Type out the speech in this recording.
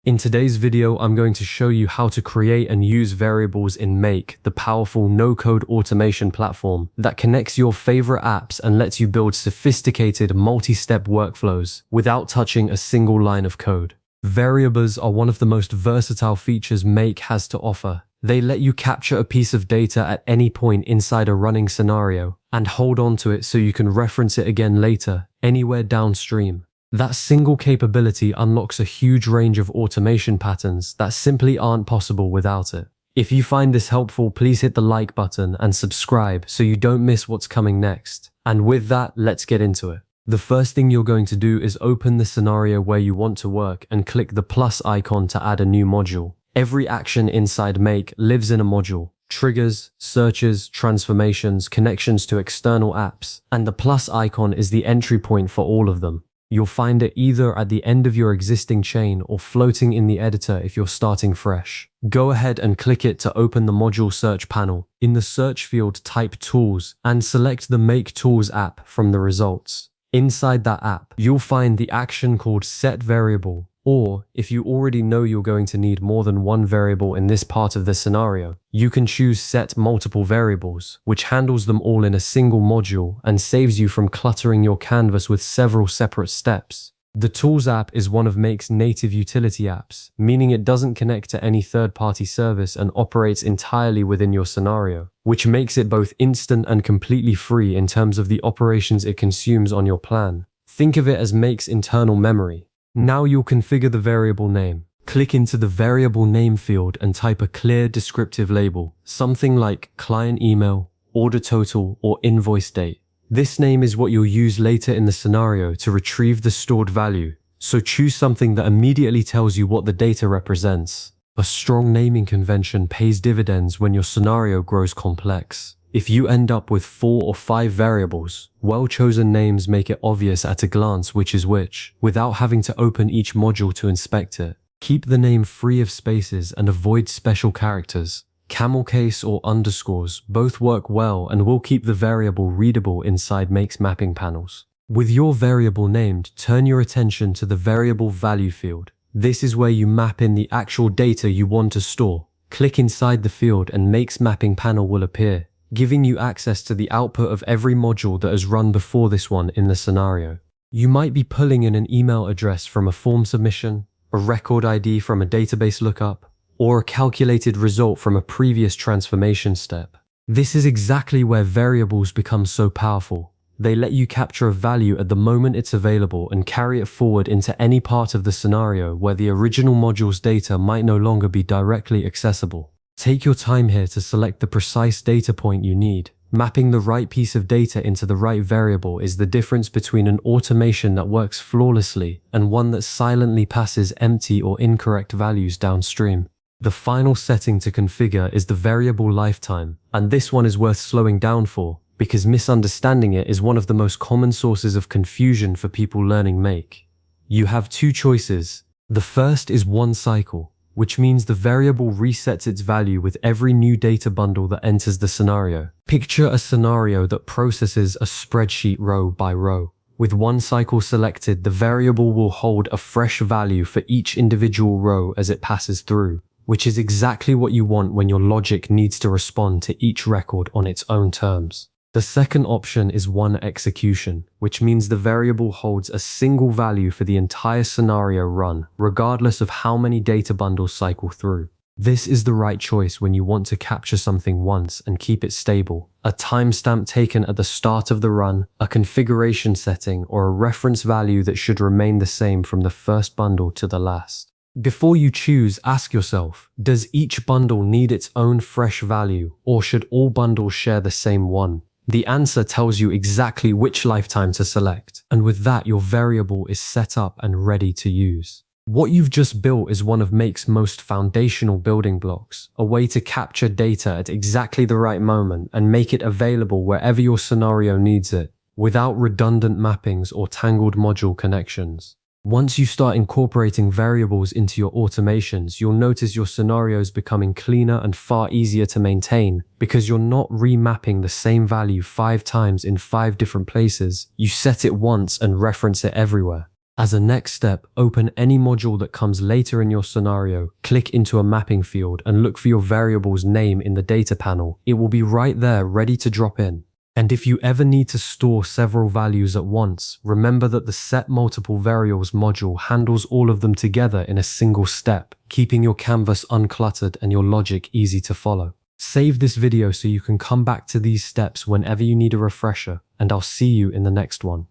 In today's video, I'm going to show you how to create and use variables in Make, the powerful no-code automation platform that connects your favorite apps and lets you build sophisticated multi-step workflows without touching a single line of code. Variables are one of the most versatile features Make has to offer. They let you capture a piece of data at any point inside a running scenario and hold on to it so you can reference it again later, anywhere downstream. That single capability unlocks a huge range of automation patterns that simply aren't possible without it. If you find this helpful, please hit the like button and subscribe so you don't miss what's coming next. And with that, let's get into it. The first thing you're going to do is open the scenario where you want to work and click the plus icon to add a new module. Every action inside Make lives in a module. Triggers, searches, transformations, connections to external apps, and the plus icon is the entry point for all of them. You'll find it either at the end of your existing chain or floating in the editor if you're starting fresh. Go ahead and click it to open the module search panel. In the search field, type Tools and select the Make Tools app from the results. Inside that app, you'll find the action called Set Variable, or if you already know you're going to need more than one variable in this part of the scenario, you can choose Set Multiple Variables, which handles them all in a single module and saves you from cluttering your canvas with several separate steps. The Tools app is one of Make's native utility apps, meaning it doesn't connect to any third-party service and operates entirely within your scenario, which makes it both instant and completely free in terms of the operations it consumes on your plan. Think of it as Make's internal memory. Now you'll configure the variable name. Click into the variable name field and type a clear descriptive label, something like client email, order total, or invoice date. This name is what you'll use later in the scenario to retrieve the stored value, so choose something that immediately tells you what the data represents. A strong naming convention pays dividends when your scenario grows complex. If you end up with 4 or 5 variables, well-chosen names make it obvious at a glance which is which, without having to open each module to inspect it. Keep the name free of spaces and avoid special characters. Camel case or underscores both work well and will keep the variable readable inside Make's mapping panels. With your variable named, turn your attention to the variable value field. This is where you map in the actual data you want to store. Click inside the field and Make's mapping panel will appear, giving you access to the output of every module that has run before this one in the scenario. You might be pulling in an email address from a form submission, a record ID from a database lookup, or a calculated result from a previous transformation step. This is exactly where variables become so powerful. They let you capture a value at the moment it's available and carry it forward into any part of the scenario where the original module's data might no longer be directly accessible. Take your time here to select the precise data point you need. Mapping the right piece of data into the right variable is the difference between an automation that works flawlessly and one that silently passes empty or incorrect values downstream. The final setting to configure is the variable lifetime, and this one is worth slowing down for, because misunderstanding it is one of the most common sources of confusion for people learning Make. You have 2 choices. The first is 1 cycle, which means the variable resets its value with every new data bundle that enters the scenario. Picture a scenario that processes a spreadsheet row by row. With 1 cycle selected, the variable will hold a fresh value for each individual row as it passes through, which is exactly what you want when your logic needs to respond to each record on its own terms. The second option is 1 execution, which means the variable holds a single value for the entire scenario run, regardless of how many data bundles cycle through. This is the right choice when you want to capture something once and keep it stable. A timestamp taken at the start of the run, a configuration setting, or a reference value that should remain the same from the first bundle to the last. Before you choose, ask yourself, does each bundle need its own fresh value, or should all bundles share the same one? The answer tells you exactly which lifetime to select, and with that your variable is set up and ready to use. What you've just built is one of Make's most foundational building blocks, a way to capture data at exactly the right moment and make it available wherever your scenario needs it, without redundant mappings or tangled module connections. Once you start incorporating variables into your automations, you'll notice your scenarios becoming cleaner and far easier to maintain because you're not remapping the same value 5 times in 5 different places. You set it once and reference it everywhere. As a next step, open any module that comes later in your scenario, click into a mapping field and look for your variable's name in the data panel. It will be right there ready to drop in. And if you ever need to store several values at once, remember that the Set Multiple Variables module handles all of them together in a single step, keeping your canvas uncluttered and your logic easy to follow. Save this video so you can come back to these steps whenever you need a refresher, and I'll see you in the next one.